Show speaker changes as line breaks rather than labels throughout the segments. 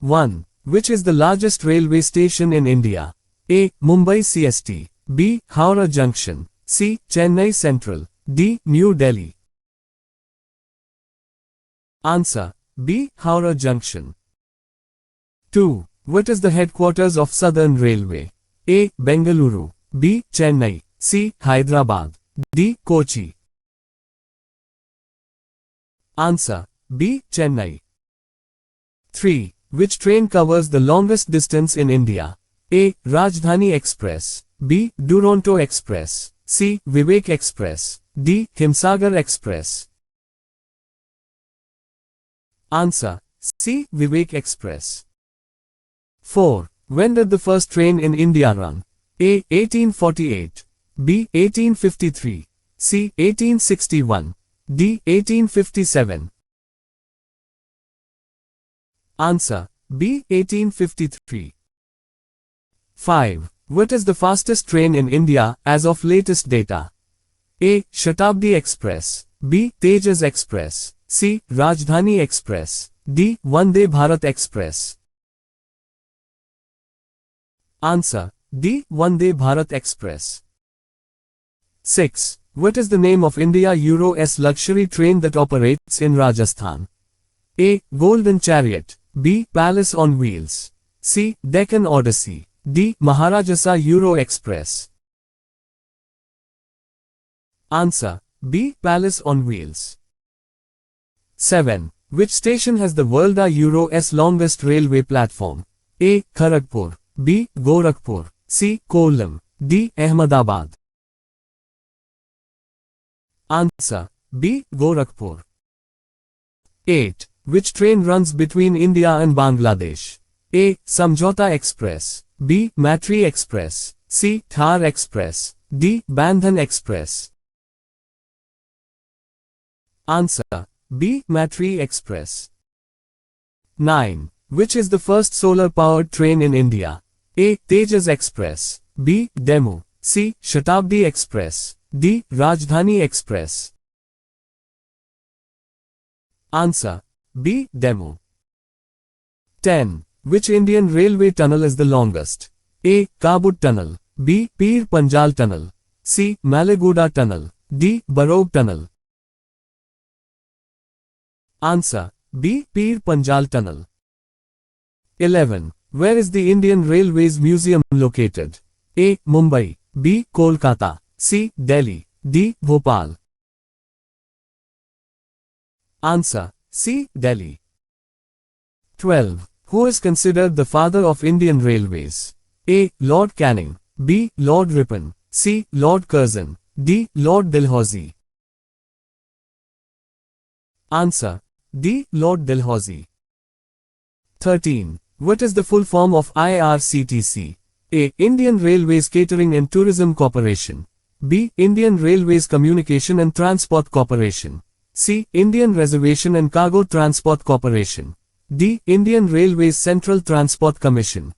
1. Which is the largest railway station in India? A. Mumbai CST. B. Howrah Junction. C. Chennai Central. D. New Delhi. Answer. B. Howrah Junction. 2. What is the headquarters of Southern Railway? A. Bengaluru. B. Chennai. C. Hyderabad. D. Kochi. Answer. B. Chennai. 3. Which train covers the longest distance in India? A. Rajdhani Express. B. Duronto Express. C. Vivek Express. D. Himsagar Express. Answer. C. Vivek Express. 4. When did the first train in India run? A. 1848. B. 1853. C. 1861. D. 1857. Answer. B. 1853. 5. What is the fastest train in India as of latest data? A. Shatabdi Express. B. Tejas Express. C. Rajdhani Express. D. Vande Bharat Express. Answer. D. Vande Bharat Express. 6. What is the name of India Euro S luxury train that operates in Rajasthan? A. Golden Chariot. B. Palace on Wheels. C. Deccan Odyssey. D. Maharajasa Euro Express. Answer. B. Palace on Wheels. 7. Which station has the Worlda Euro S longest railway platform? A. Kharagpur. B. Gorakhpur. C. Kollam. D. Ahmedabad. Answer. B. Gorakhpur. 8. Which train runs between India and Bangladesh? A. Samjhauta Express. B. Matri Express. C. Thar Express. D. Bandhan Express. Answer. B. Matri Express. 9. Which is the first solar-powered train in India? A. Tejas Express. B. Demu. C. Shatabdi Express. D. Rajdhani Express. Answer. B. Demu. 10. Which Indian railway tunnel is the longest? A. Kabut Tunnel. B. Pir Panjal Tunnel. C. Maleguda Tunnel. D. Barog Tunnel. Answer. B. Pir Panjal Tunnel. 11. Where is the Indian Railways Museum located? A. Mumbai. B. Kolkata. C. Delhi. D. Bhopal. Answer. C. Delhi. 12. Who is considered the father of Indian Railways? A. Lord Canning. B. Lord Ripon. C. Lord Curzon. D. Lord Dalhousie. Answer. D. Lord Dalhousie. 13. What is the full form of IRCTC? A. Indian Railways Catering and Tourism Corporation. B. Indian Railways Communication and Transport Corporation. C. Indian Reservation and Cargo Transport Corporation. D. Indian Railways Central Transport Commission.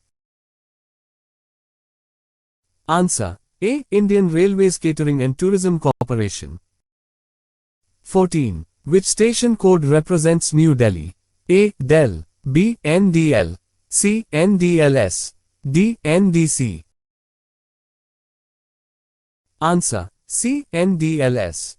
Answer. A. Indian Railways Catering and Tourism Corporation. 14. Which station code represents New Delhi? A. Del. B. NDL. C. NDLS. D. NDC. Answer. C. NDLS.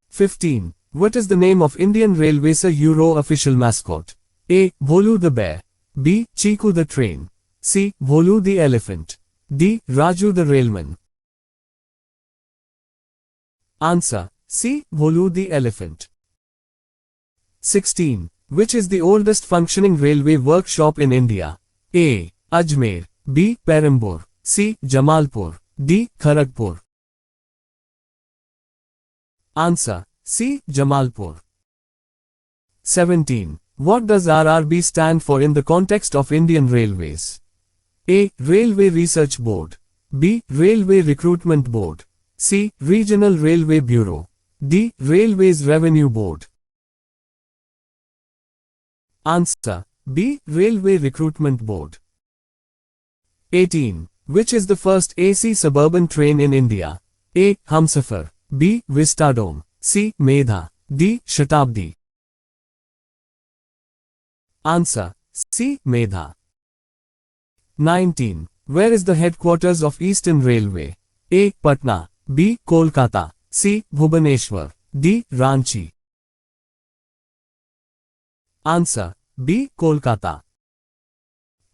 15. What is the name of Indian Railways Euro official mascot? A. Bholu the bear. B. Chiku the train. C. Bholu the elephant. D. Raju the railman. Answer. C. Bholu the elephant. 16. Which is the oldest functioning railway workshop in India? A. Ajmer. B. Perambur. C. Jamalpur. D. Kharagpur. Answer. C. Jamalpur. 17. What does RRB stand for in the context of Indian Railways? A. Railway Research Board. B. Railway Recruitment Board. C. Regional Railway Bureau. D. Railways Revenue Board. Answer. B. Railway Recruitment Board. 18. Which is the first AC suburban train in India? A. Humsafar. B. Vistadome. C. Medha. D. Shatabdi. Answer. C. Medha. 19. Where is the headquarters of Eastern Railway? A. Patna. B. Kolkata. C. Bhubaneswar. D. Ranchi. Answer. B. Kolkata.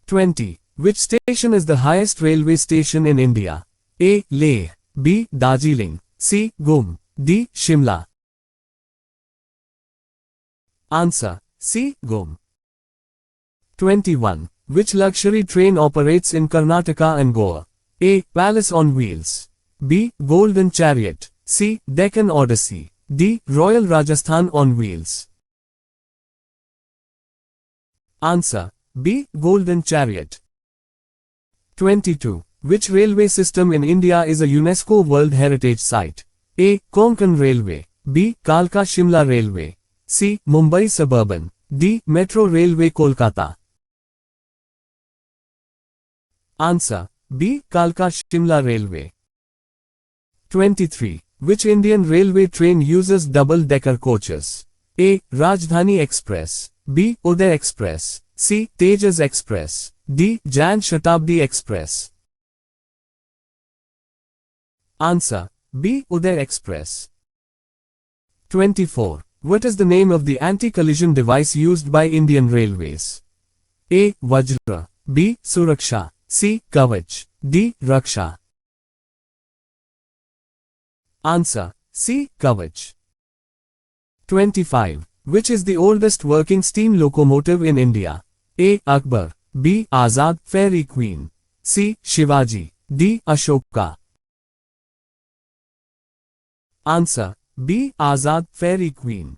20. Which station is the highest railway station in India? A. Leh. B. Darjeeling. C. Gum. D. Shimla. Answer. C. Gum. 21. Which luxury train operates in Karnataka and Goa? A. Palace on Wheels. B. Golden Chariot. C. Deccan Odyssey. D. Royal Rajasthan on Wheels. Answer. B. Golden Chariot. 22. Which railway system in India is a UNESCO World Heritage Site? A. Konkan Railway. B. Kalka Shimla Railway. C. Mumbai Suburban. D. Metro Railway Kolkata. Answer. B. Kalka Shimla Railway. 23. Which Indian railway train uses double-decker coaches? A. Rajdhani Express. B. Uday Express. C. Tejas Express. D. Jan Shatabdi Express. Answer. B. Uday Express. 24. What is the name of the anti-collision device used by Indian Railways? A. Vajra. B. Suraksha. C. Kavach. D. Raksha. Answer. C. Kavach. 25. Which is the oldest working steam locomotive in India? A. Akbar. B. Azad Fairy Queen. C. Shivaji. D. Ashoka. Answer. B. Azad Fairy Queen.